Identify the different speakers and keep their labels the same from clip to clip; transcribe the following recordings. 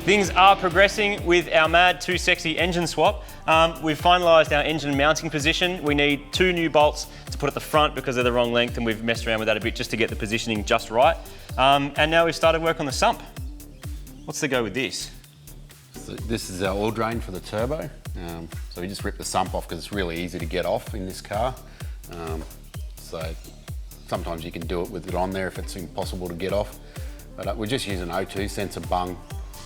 Speaker 1: Things are progressing with our mad too sexy engine swap. We've finalised our engine mounting position. We need 2 new bolts to put at the front because they're the wrong length, and we've messed around with that a bit just to get the positioning just right. And now we've started work on the sump. What's the go with this?
Speaker 2: So this is our oil drain for the turbo. So we just rip the sump off because it's really easy to get off in this car. So sometimes you can do it with it on there if it's impossible to get off. But we're just using an O2 sensor bung,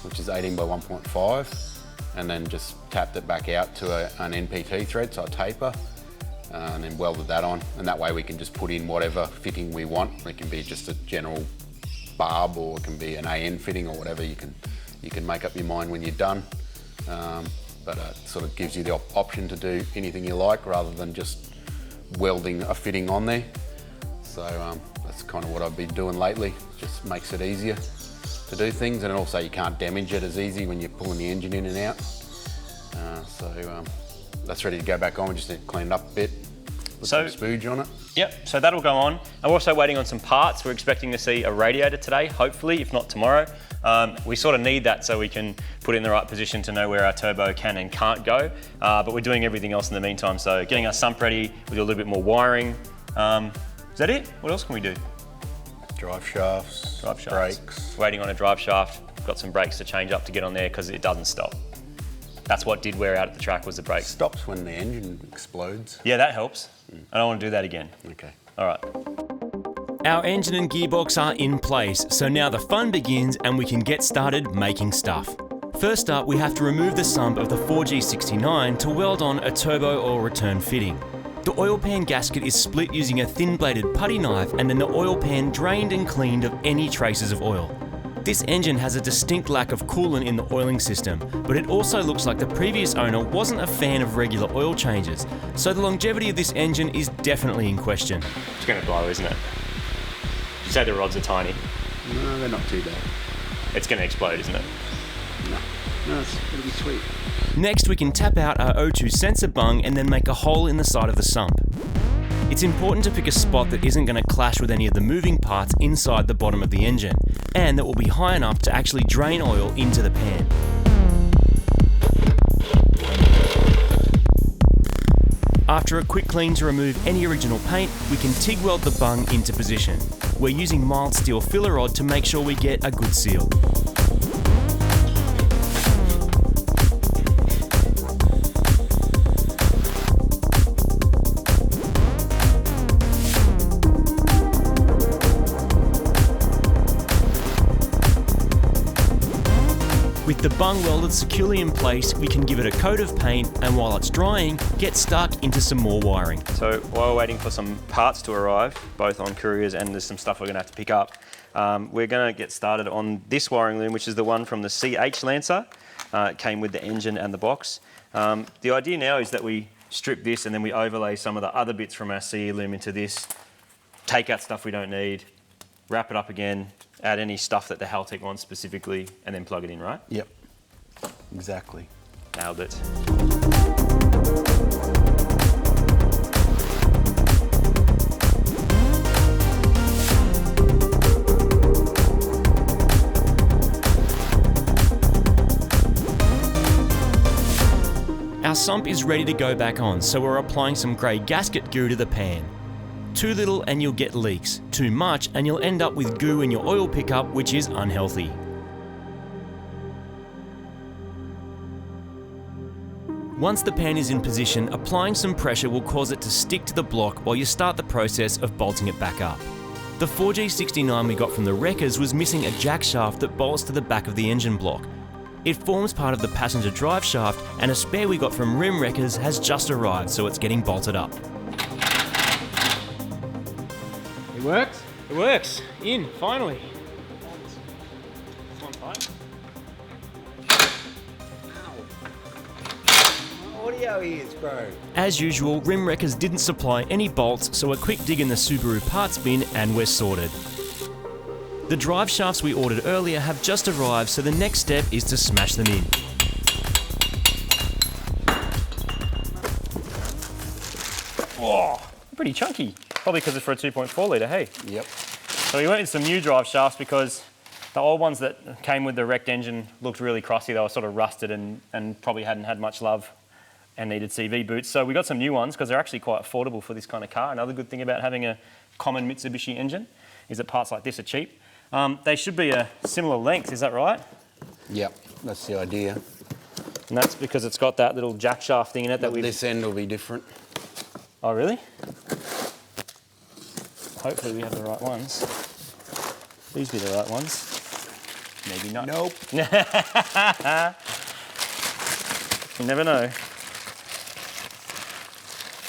Speaker 2: which is 18 by 1.5, and then just tapped it back out to an NPT thread, so a taper, and then welded that on. And that way we can just put in whatever fitting we want. It can be just a general barb, or it can be an AN fitting, or whatever. You can make up your mind when you're done. But it sort of gives you the option to do anything you like rather than just welding a fitting on there. So that's kind of what I've been doing lately. Just makes it easier to do things, and also you can't damage it as easy when you're pulling the engine in and out. So that's ready to go back on. We just need to clean it up a bit, put some spooge on it.
Speaker 1: Yep, so that'll go on. I'm also waiting on some parts. We're expecting to see a radiator today, hopefully, if not tomorrow. We sort of need that so we can put it in the right position to know where our turbo can and can't go. But we're doing everything else in the meantime. So getting our sump ready, we do a little bit more wiring. Is that it? What else can we do?
Speaker 2: Drive shafts, brakes.
Speaker 1: Waiting on a drive shaft. Got some brakes to change up to get on there because it doesn't stop. That's what did wear out at the track, was the brakes.
Speaker 2: Stops when the engine explodes.
Speaker 1: Yeah, that helps. I don't want to do that again.
Speaker 2: Okay.
Speaker 1: All right.
Speaker 3: Our engine and gearbox are in place, so now the fun begins and we can get started making stuff. First up, we have to remove the sump of the 4G69 to weld on a turbo oil return fitting. The oil pan gasket is split using a thin-bladed putty knife, and then the oil pan drained and cleaned of any traces of oil. This engine has a distinct lack of coolant in the oiling system, but it also looks like the previous owner wasn't a fan of regular oil changes, so the longevity of this engine is definitely in question.
Speaker 1: It's going to blow, isn't it? You say the rods are tiny.
Speaker 2: No, they're not too bad.
Speaker 1: It's going to explode, isn't it?
Speaker 2: No, it's going to be sweet.
Speaker 3: Next, we can tap out our O2 sensor bung and then make a hole in the side of the sump. It's important to pick a spot that isn't going to clash with any of the moving parts inside the bottom of the engine, and that will be high enough to actually drain oil into the pan. After a quick clean to remove any original paint, we can TIG weld the bung into position. We're using mild steel filler rod to make sure we get a good seal. With the bung welded securely in place, we can give it a coat of paint, and while it's drying, get stuck into some more wiring.
Speaker 1: So while we're waiting for some parts to arrive, both on couriers, and there's some stuff we're going to have to pick up, we're going to get started on this wiring loom, which is the one from the CH Lancer. It came with the engine and the box. The idea now is that we strip this and then we overlay some of the other bits from our CE loom into this, take out stuff we don't need, wrap it up again, add any stuff that the Haltech wants specifically, and then plug it in, right?
Speaker 2: Yep, exactly.
Speaker 1: Nailed it.
Speaker 3: Our sump is ready to go back on, so we're applying some grey gasket goo to the pan. Too little and you'll get leaks. Too much and you'll end up with goo in your oil pickup, which is unhealthy. Once the pan is in position, applying some pressure will cause it to stick to the block while you start the process of bolting it back up. The 4G69 we got from the wreckers was missing a jack shaft that bolts to the back of the engine block. It forms part of the passenger drive shaft, and a spare we got from Rim Wreckers has just arrived, so it's getting bolted up.
Speaker 4: It works? It works. In, finally. Come on, pipe.
Speaker 5: Audio ears, bro.
Speaker 3: As usual, Rim Wreckers didn't supply any bolts, so a quick dig in the Subaru parts bin and we're sorted. The drive shafts we ordered earlier have just arrived, so the next step is to smash them in.
Speaker 1: Oh, pretty chunky. Probably because it's for a 2.4 litre, hey?
Speaker 2: Yep.
Speaker 1: So we went with some new drive shafts because The old ones that came with the wrecked engine looked really crossy. They were sort of rusted and probably hadn't had much love and needed CV boots. So we got some new ones because they're actually quite affordable for this kind of car. Another good thing about having a common Mitsubishi engine is that parts like this are cheap. They should be a similar length, is that right?
Speaker 2: Yep, that's the idea.
Speaker 1: And that's because it's got that little jack shaft thing in it that we.
Speaker 2: This end will be different.
Speaker 1: Oh, really? Hopefully we have the right ones. These be the right ones. Maybe not.
Speaker 2: Nope.
Speaker 1: You never know.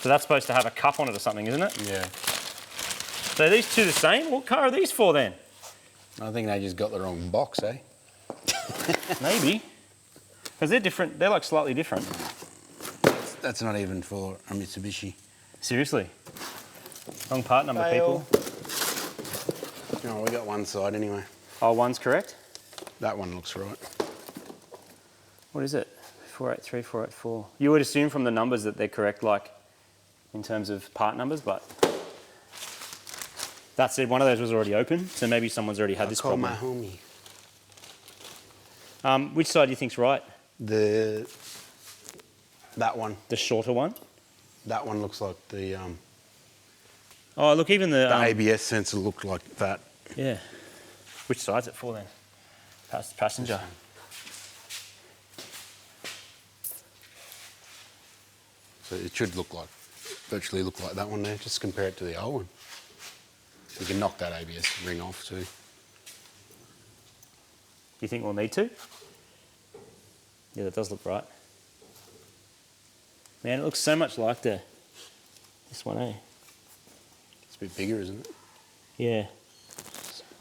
Speaker 1: So that's supposed to have a cup on it or something, isn't it?
Speaker 2: Yeah.
Speaker 1: So are these two the same? What car are these for then?
Speaker 2: I think they just got the wrong box, eh?
Speaker 1: Maybe. Because they're different. They're like slightly different.
Speaker 2: That's not even for a Mitsubishi.
Speaker 1: Seriously. Wrong part number,
Speaker 2: Fail.
Speaker 1: people.
Speaker 2: No, we got one side anyway.
Speaker 1: Oh, one's correct.
Speaker 2: That one looks right.
Speaker 1: What is it? 483, 484. You would assume from the numbers that they're correct, like in terms of part numbers, but that said, one of those was already open, so maybe someone's already had this problem.
Speaker 2: My homie.
Speaker 1: Which side do you think's right?
Speaker 2: That one.
Speaker 1: The shorter one?
Speaker 2: That one looks like the
Speaker 1: Oh, look, even the
Speaker 2: ABS sensor looked like that.
Speaker 1: yeah. Which side's it for then? Passenger.
Speaker 2: So it should virtually look like that one there. Just compare it to the old one. You can knock that ABS ring off too.
Speaker 1: Do you think we'll need to? Yeah, that does look right. Man, it looks so much like this one, eh?
Speaker 2: It's a bit bigger, isn't it?
Speaker 1: Yeah.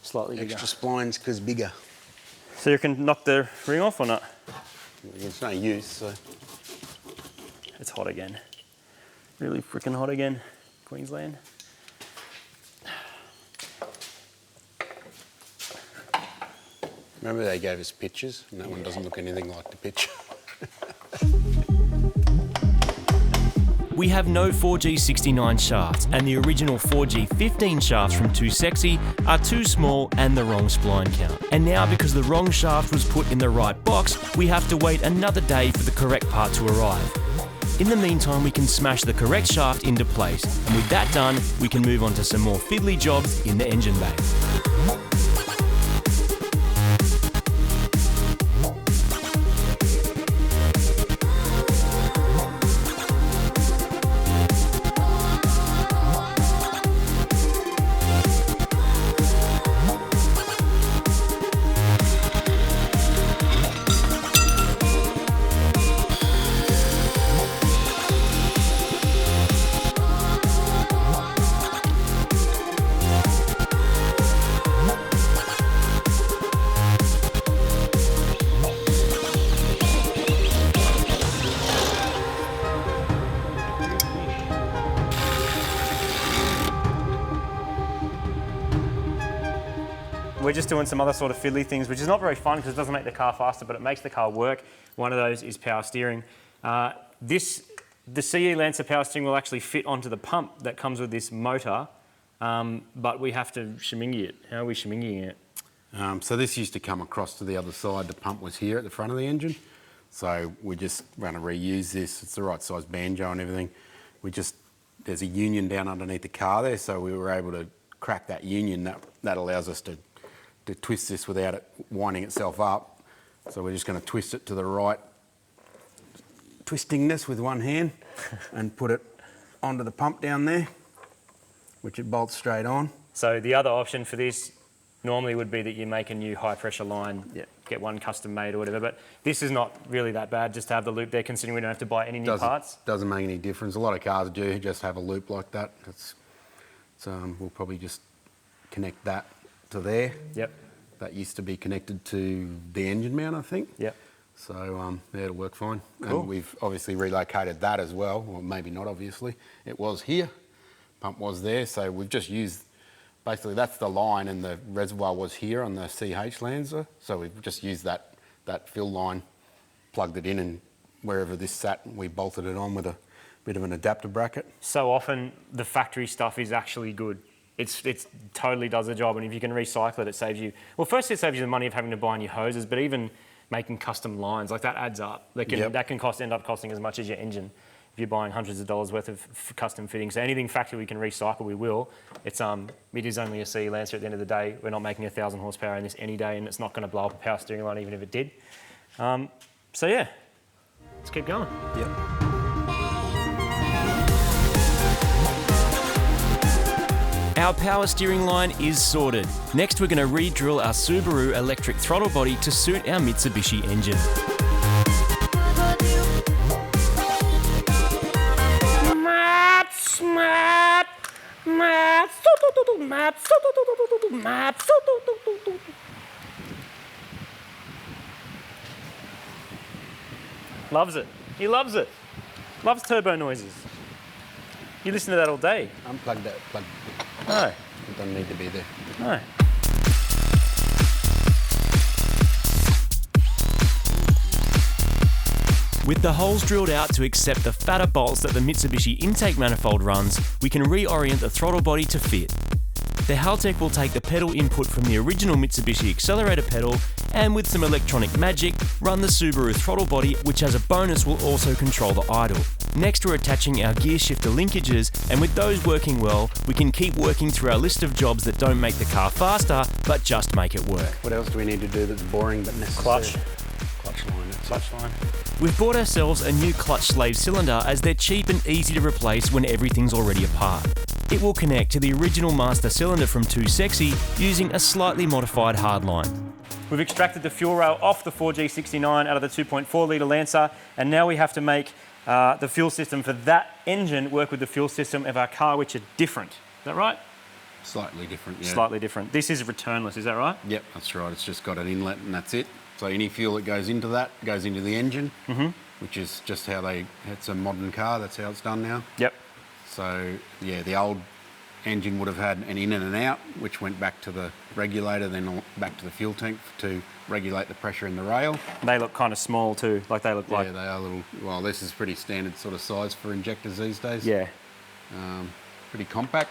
Speaker 1: Slightly bigger.
Speaker 2: Extra splines because bigger.
Speaker 1: So you can knock the ring off or not?
Speaker 2: It's no use, so.
Speaker 1: It's hot again. Really freaking hot again, Queensland.
Speaker 2: Remember they gave us pictures, and that one doesn't look anything like the picture.
Speaker 3: We have no 4G69 shafts, and the original 4G15 shafts from Too Sexy are too small and the wrong spline count. And now, because the wrong shaft was put in the right box, we have to wait another day for the correct part to arrive. In the meantime, we can smash the correct shaft into place, and with that done, we can move on to some more fiddly jobs in the engine bay.
Speaker 1: We're just doing some other sort of fiddly things, which is not very fun because it doesn't make the car faster, but it makes the car work. One of those is power steering. The CE Lancer power steering will actually fit onto the pump that comes with this motor, but we have to shemingy it. How are we shemingying it?
Speaker 2: So this used to come across to the other side. The pump was here at the front of the engine. So we just going to reuse this. It's the right size banjo and everything. There's a union down underneath the car there, so we were able to crack that union. That allows us to twist this without it winding itself up. So we're just going to twist it to the right twistingness with one hand and put it onto the pump down there, which it bolts straight on.
Speaker 1: So the other option for this normally would be that you make a new high pressure line, get one custom made or whatever, but this is not really that bad just to have the loop there, considering we don't have to buy any new parts.
Speaker 2: Doesn't make any difference. A lot of cars do just have a loop like that. We'll probably just connect that to there.
Speaker 1: Yep.
Speaker 2: That used to be connected to the engine mount, I think.
Speaker 1: Yep.
Speaker 2: So yeah, it'll work fine.
Speaker 1: Cool.
Speaker 2: And we've obviously relocated that as well. Well, maybe not obviously. It was here, pump was there. So we've just used, basically that's the line and the reservoir was here on the CH Lancer. So we've just used that fill line, plugged it in, and wherever this sat, we bolted it on with a bit of an adapter bracket.
Speaker 1: So often the factory stuff is actually good.
Speaker 4: it totally does the job. And if you can recycle it, it saves you. Well, first it saves you the money of having to buy new hoses, but even making custom lines like that adds up. That can end up costing as much as your engine. If you're buying hundreds of dollars worth of custom fittings, so anything factory we can recycle, we will. It is only a CE Lancer at the end of the day. We're not making 1,000 horsepower in this any day, and it's not going to blow up a power steering line even if it did. So yeah, let's keep going.
Speaker 2: Yep.
Speaker 3: Our power steering line is sorted. Next, we're going to re-drill our Subaru electric throttle body to suit our Mitsubishi engine.
Speaker 4: Loves it. He loves it. Loves turbo noises. You listen to that all day.
Speaker 2: Unplug that plug.
Speaker 4: No.
Speaker 2: It doesn't need to be there.
Speaker 4: No.
Speaker 3: With the holes drilled out to accept the fatter bolts that the Mitsubishi intake manifold runs, we can reorient the throttle body to fit. The Haltech will take the pedal input from the original Mitsubishi accelerator pedal and with some electronic magic, run the Subaru throttle body, which as a bonus will also control the idle. Next, we're attaching our gear shifter linkages, and with those working well, we can keep working through our list of jobs that don't make the car faster, but just make it work.
Speaker 2: What else do we need to do that's boring but necessary?
Speaker 4: Clutch.
Speaker 2: Clutch line.
Speaker 4: Clutch line.
Speaker 3: We've bought ourselves a new clutch slave cylinder as they're cheap and easy to replace when everything's already apart. It will connect to the original master cylinder from Too Sexy using a slightly modified hardline.
Speaker 4: We've extracted the fuel rail off the 4G69 out of the 2.4 litre Lancer, and now we have to make the fuel system for that engine work with the fuel system of our car, which are different. Is that right?
Speaker 2: Slightly different, yeah.
Speaker 4: Slightly different. This is returnless, is that right?
Speaker 2: Yep, that's right. It's just got an inlet and that's it. So any fuel that goes into that goes into the engine, which is just how it's a modern car, that's how it's done now.
Speaker 4: Yep.
Speaker 2: So yeah, the old engine would have had an in and an out, which went back to the regulator, then back to the fuel tank to regulate the pressure in the rail.
Speaker 4: They look kind of small too, like they look like...
Speaker 2: Yeah, they are little, well, this is pretty standard sort of size for injectors these days.
Speaker 4: Yeah.
Speaker 2: Pretty compact.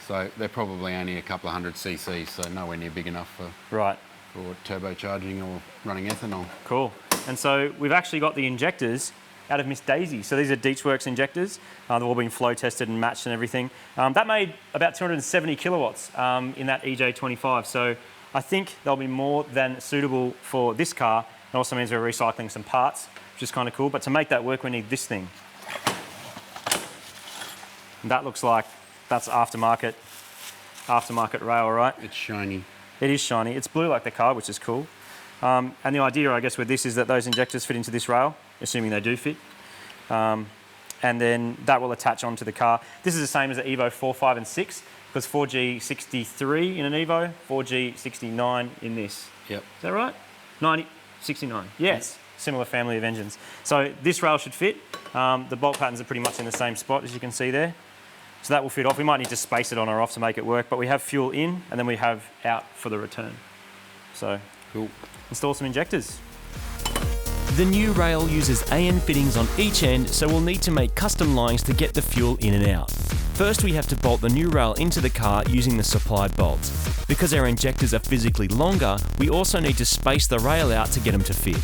Speaker 2: So they're probably only a couple of hundred cc's, so nowhere near big enough for turbocharging or running ethanol.
Speaker 4: Cool. And so we've actually got the injectors out of Miss Daisy. So these are Deetsworks injectors. They've all been flow tested and matched and everything. That made about 270 kilowatts in that EJ25. So I think they'll be more than suitable for this car. It also means we're recycling some parts, which is kind of cool. But to make that work, we need this thing. And that looks like that's aftermarket rail, right?
Speaker 2: It's shiny.
Speaker 4: It is shiny. It's blue like the car, which is cool. And the idea, I guess, with this is that those injectors fit into this rail, assuming they do fit. And then that will attach onto the car. This is the same as the Evo 4, 5 and 6, because 4G63 in an Evo, 4G69 in this.
Speaker 2: Yep.
Speaker 4: Is that right? 69. Yes. Similar family of engines. So this rail should fit. The bolt patterns are pretty much in the same spot, as you can see there. So that will fit off. We might need to space it on or off to make it work, but we have fuel in and then we have out for the return. So
Speaker 2: cool.
Speaker 4: Install some injectors.
Speaker 3: The new rail uses AN fittings on each end, so we'll need to make custom lines to get the fuel in and out. First, we have to bolt the new rail into the car using the supplied bolts. Because our injectors are physically longer, we also need to space the rail out to get them to fit.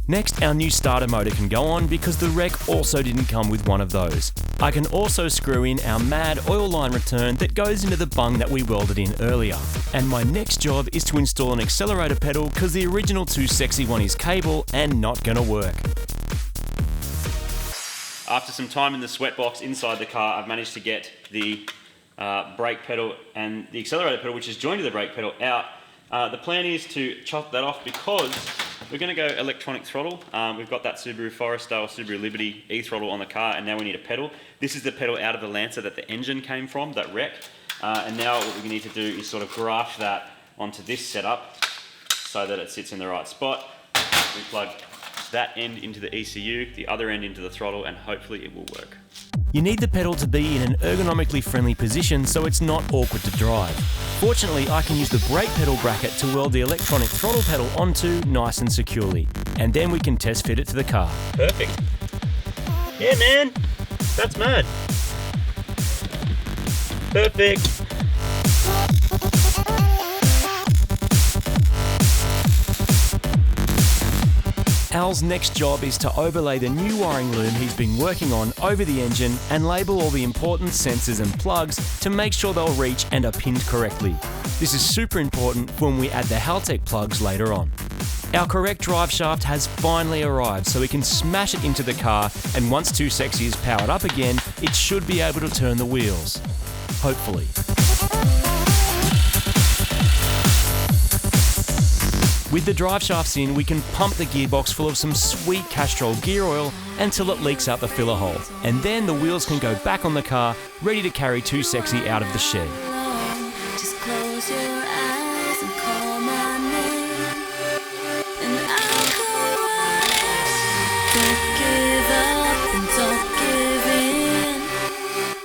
Speaker 3: Next, our new starter motor can go on because the wreck also didn't come with one of those. I can also screw in our mad oil line return that goes into the bung that we welded in earlier. And my next job is to install an accelerator pedal because the original Too Sexy one is cable and not gonna work.
Speaker 1: After some time in the sweat box inside the car, I've managed to get the brake pedal and the accelerator pedal, which is joined to the brake pedal, out. The plan is to chop that off because we're going to go electronic throttle. We've got that Subaru Forester or Subaru Liberty e-throttle on the car, and now we need a pedal. This is the pedal out of the Lancer that the engine came from, that wreck. And now what we need to do is sort of graft that onto this setup so that it sits in the right spot. We plug that end into the ECU, the other end into the throttle, and hopefully it will work.
Speaker 3: You need the pedal to be in an ergonomically friendly position so it's not awkward to drive. Fortunately, I can use the brake pedal bracket to weld the electronic throttle pedal onto nice and securely. And then we can test fit it to the car.
Speaker 4: Perfect. Yeah, man. That's mad. Perfect.
Speaker 3: Al's next job is to overlay the new wiring loom he's been working on over the engine and label all the important sensors and plugs to make sure they'll reach and are pinned correctly. This is super important for when we add the Haltech plugs later on. Our correct drive shaft has finally arrived, so we can smash it into the car, and once Too Sexy is powered up again, it should be able to turn the wheels. Hopefully. With the drive shafts in, we can pump the gearbox full of some sweet Castrol gear oil until it leaks out the filler hole. And then the wheels can go back on the car, ready to carry Too Sexy out of the shed.
Speaker 6: Just close your eyes and call my name, and I'll go on. Don't give up and don't give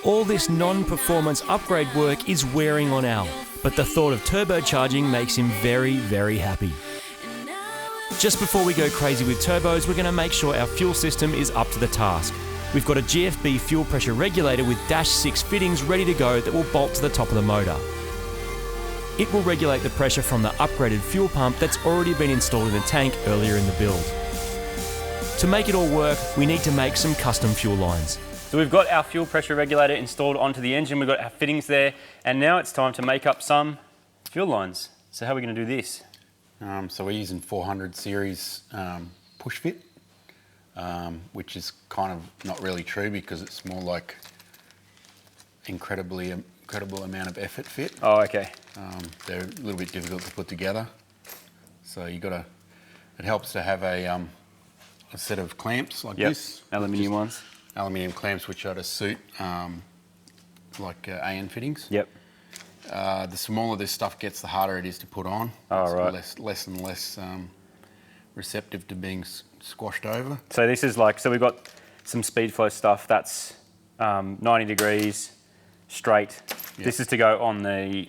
Speaker 6: in.
Speaker 3: All this non-performance upgrade work is wearing on Al, but the thought of turbocharging makes him very, very happy. Just before we go crazy with turbos, we're going to make sure our fuel system is up to the task. We've got a GFB fuel pressure regulator with Dash 6 fittings ready to go that will bolt to the top of the motor. It will regulate the pressure from the upgraded fuel pump that's already been installed in the tank earlier in the build. To make it all work, we need to make some custom fuel lines.
Speaker 1: So we've got our fuel pressure regulator installed onto the engine, we've got our fittings there, and now it's time to make up some fuel lines. So how are we going to do this?
Speaker 2: So we're using 400 series push fit, which is kind of not really true because it's more like incredible amount of effort fit.
Speaker 1: Oh, okay.
Speaker 2: They're a little bit difficult to put together. So it helps to have a set of clamps like this.
Speaker 1: Aluminium ones.
Speaker 2: Aluminium clamps which are to suit like AN fittings.
Speaker 1: Yep.
Speaker 2: The smaller this stuff gets, the harder it is to put on.
Speaker 1: Oh,
Speaker 2: it's
Speaker 1: right.
Speaker 2: Less and less receptive to being squashed over.
Speaker 1: So this is like, so we've got some speed flow stuff that's 90 degrees straight.
Speaker 2: Yep.
Speaker 1: This is to go on the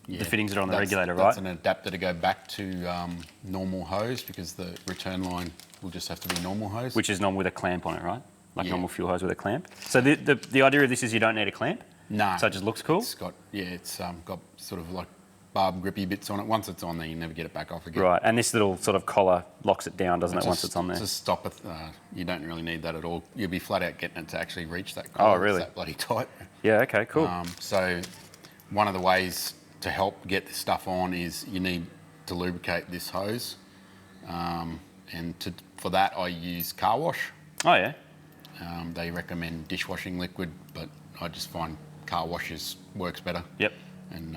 Speaker 1: fittings that are on the regulator, right?
Speaker 2: That's an adapter to go back to normal hose because the return line will just have to be normal hose.
Speaker 1: Which is normal with a clamp on it, right? Like
Speaker 2: Yeah.
Speaker 1: normal fuel hose with a clamp. So the idea of this is you don't need a clamp?
Speaker 2: No.
Speaker 1: So it just looks cool?
Speaker 2: It's got sort of like barb grippy bits on it. Once it's on there, you never get it back off again.
Speaker 1: Right, and this little sort of collar locks it down, doesn't it, once it's on there?
Speaker 2: Just stop it. You don't really need that at all. You'll be flat out getting it to actually reach that collar.
Speaker 1: Oh, really?
Speaker 2: It's that bloody tight.
Speaker 1: Yeah, okay, cool.
Speaker 2: So one of the ways to help get this stuff on is you need to lubricate this hose. For that, I use car wash.
Speaker 1: Oh, yeah?
Speaker 2: They recommend dishwashing liquid, but I just find car washes works better.
Speaker 1: Yep.
Speaker 2: And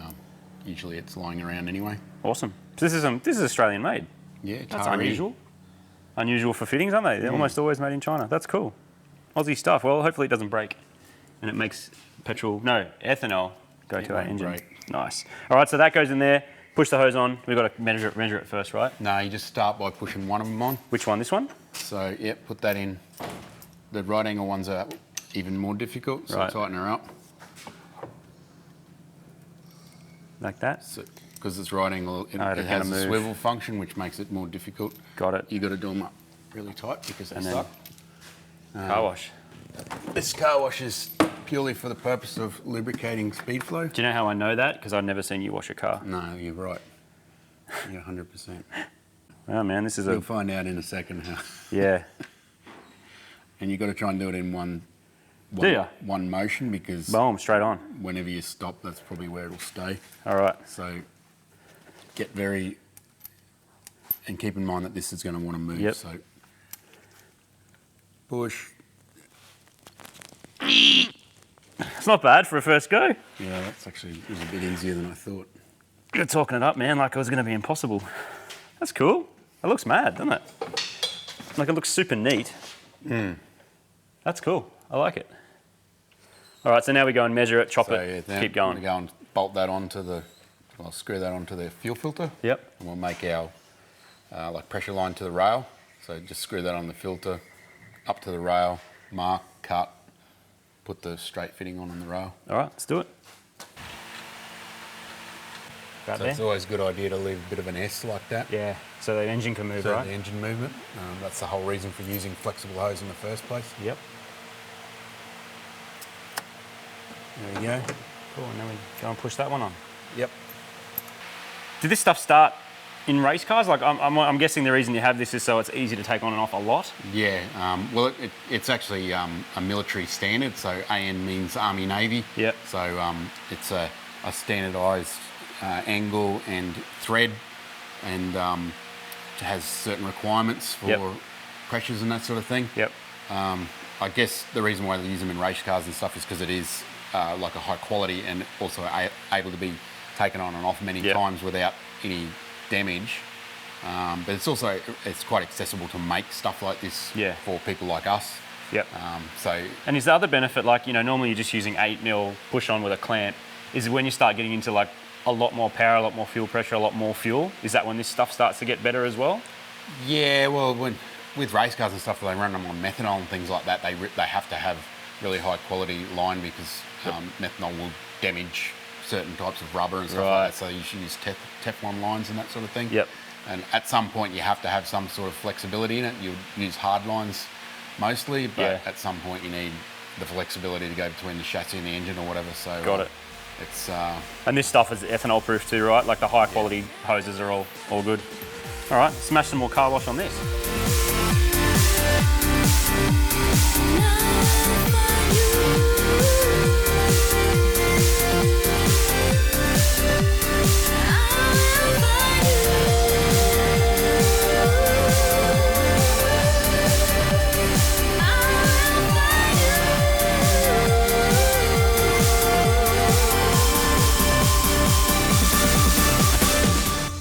Speaker 2: usually it's lying around anyway.
Speaker 1: Awesome. So this is Australian made.
Speaker 2: Yeah,
Speaker 1: That's
Speaker 2: Tari.
Speaker 1: unusual. Unusual for fittings, aren't they? They're almost always made in China. That's cool. Aussie stuff. Well, hopefully it doesn't break. And it makes ethanol go to our
Speaker 2: won't
Speaker 1: engine.
Speaker 2: break.
Speaker 1: Nice. All right, so that goes in there. Push the hose on. We've got to measure it first, right?
Speaker 2: No, you just start by pushing one of them on.
Speaker 1: Which one? This one?
Speaker 2: So, yeah, put that in. The right angle ones are even more difficult, so
Speaker 1: Right.
Speaker 2: tighten her up.
Speaker 1: Like that?
Speaker 2: Because it's right angle, it
Speaker 1: they're
Speaker 2: has
Speaker 1: gonna
Speaker 2: a
Speaker 1: move.
Speaker 2: swivel function, which makes it more difficult.
Speaker 1: Got it.
Speaker 2: You got to do them up really tight because they're
Speaker 1: And then-
Speaker 2: stuck.
Speaker 1: Car wash.
Speaker 2: This car wash is purely for the purpose of lubricating speed flow.
Speaker 1: Do you know how I know that? Because I've never seen you wash a car.
Speaker 2: No, you're right. You're 100%.
Speaker 1: Oh, man, this is
Speaker 2: You'll find out in a second how.
Speaker 1: Yeah.
Speaker 2: And you've got to try and do it in one
Speaker 1: Do ya?
Speaker 2: one motion because
Speaker 1: Boom, straight on.
Speaker 2: whenever you stop, that's probably where it'll stay.
Speaker 1: All right.
Speaker 2: So and keep in mind that this is going to want to move.
Speaker 1: Yep.
Speaker 2: So push.
Speaker 1: It's not bad for a first go.
Speaker 2: Yeah, that's actually it was a bit easier than I thought.
Speaker 1: You're talking it up, man, like it was going to be impossible. That's cool. It looks mad, doesn't it? Like it looks super neat. That's cool. I like it. All right, so now we go and measure it, chop it,
Speaker 2: now
Speaker 1: keep
Speaker 2: I'm
Speaker 1: going.
Speaker 2: gonna go and bolt that I'll screw that onto the fuel filter.
Speaker 1: Yep.
Speaker 2: And we'll make our like pressure line to the rail. So just screw that on the filter, up to the rail, mark, cut, put the straight fitting on the rail.
Speaker 1: All right, let's do it. Right
Speaker 2: So
Speaker 1: there.
Speaker 2: it's always a good idea to leave a bit of an S like that.
Speaker 1: Yeah, so the engine can move,
Speaker 2: So
Speaker 1: right?
Speaker 2: the engine movement. That's the whole reason for using flexible hose in the first place.
Speaker 1: Yep.
Speaker 2: There we go.
Speaker 1: Cool, and then we go and push that one on.
Speaker 2: Yep.
Speaker 1: Did this stuff start
Speaker 4: in race cars? Like, I'm guessing the reason you have this is so it's easy to take on and off a lot.
Speaker 2: Yeah, well, it's actually a military standard. So AN means Army Navy.
Speaker 4: Yep.
Speaker 2: So it's a standardised angle and thread, and it has certain requirements for pressures and that sort of thing.
Speaker 4: Yep.
Speaker 2: I guess the reason why they use them in race cars and stuff is because it is like a high quality and also able to be taken on and off many times without any damage. But it's quite accessible to make stuff like this for people like us.
Speaker 4: Yep.
Speaker 2: So,
Speaker 4: and is the other benefit, like, you know, normally you're just using 8mm push on with a clamp, is when you start getting into like a lot more power, a lot more fuel pressure, a lot more fuel, is that when this stuff starts to get better as well?
Speaker 2: Yeah, well, with race cars and stuff, they run them on methanol and things like that. They have to have really high quality line because methanol will damage certain types of rubber and stuff like that. So you should use Teflon lines and that sort of thing.
Speaker 4: Yep.
Speaker 2: And at some point you have to have some sort of flexibility in it. You use hard lines mostly, but at some point you need the flexibility to go between the chassis and the engine or whatever. So
Speaker 4: got it.
Speaker 2: It's
Speaker 4: and this stuff is ethanol proof too, right? Like the high quality hoses are all good. All right, smash some more car wash on this.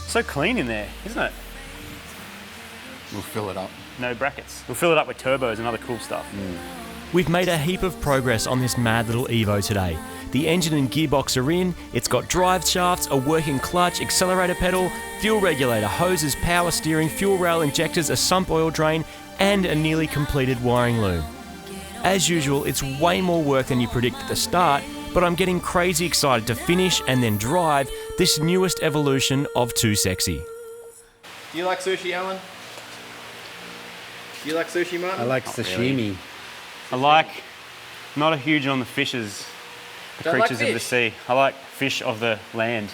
Speaker 4: So clean in there, isn't it?
Speaker 2: We'll fill it up.
Speaker 4: No brackets. We'll fill it up with turbos and other cool stuff.
Speaker 3: We've made a heap of progress on this mad little Evo today. The engine and gearbox are in, it's got drive shafts, a working clutch, accelerator pedal, fuel regulator, hoses, power steering, fuel rail injectors, a sump oil drain, and a nearly completed wiring loom. As usual, it's way more work than you predict at the start, but I'm getting crazy excited to finish and then drive this newest evolution of Too Sexy.
Speaker 5: Do you like sushi, Alan? Do you like sushi, Martin?
Speaker 2: I like sashimi.
Speaker 4: I like, not a huge on the fishes, the
Speaker 5: Don't like
Speaker 4: creatures of the
Speaker 5: fish?
Speaker 4: sea. I like fish of the land.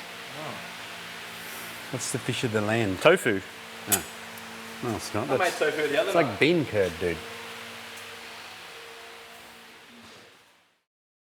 Speaker 2: What's the fish of the land?
Speaker 4: Tofu.
Speaker 2: No, it's not.
Speaker 5: I made tofu the other
Speaker 2: It's
Speaker 5: night.
Speaker 2: like bean curd, dude.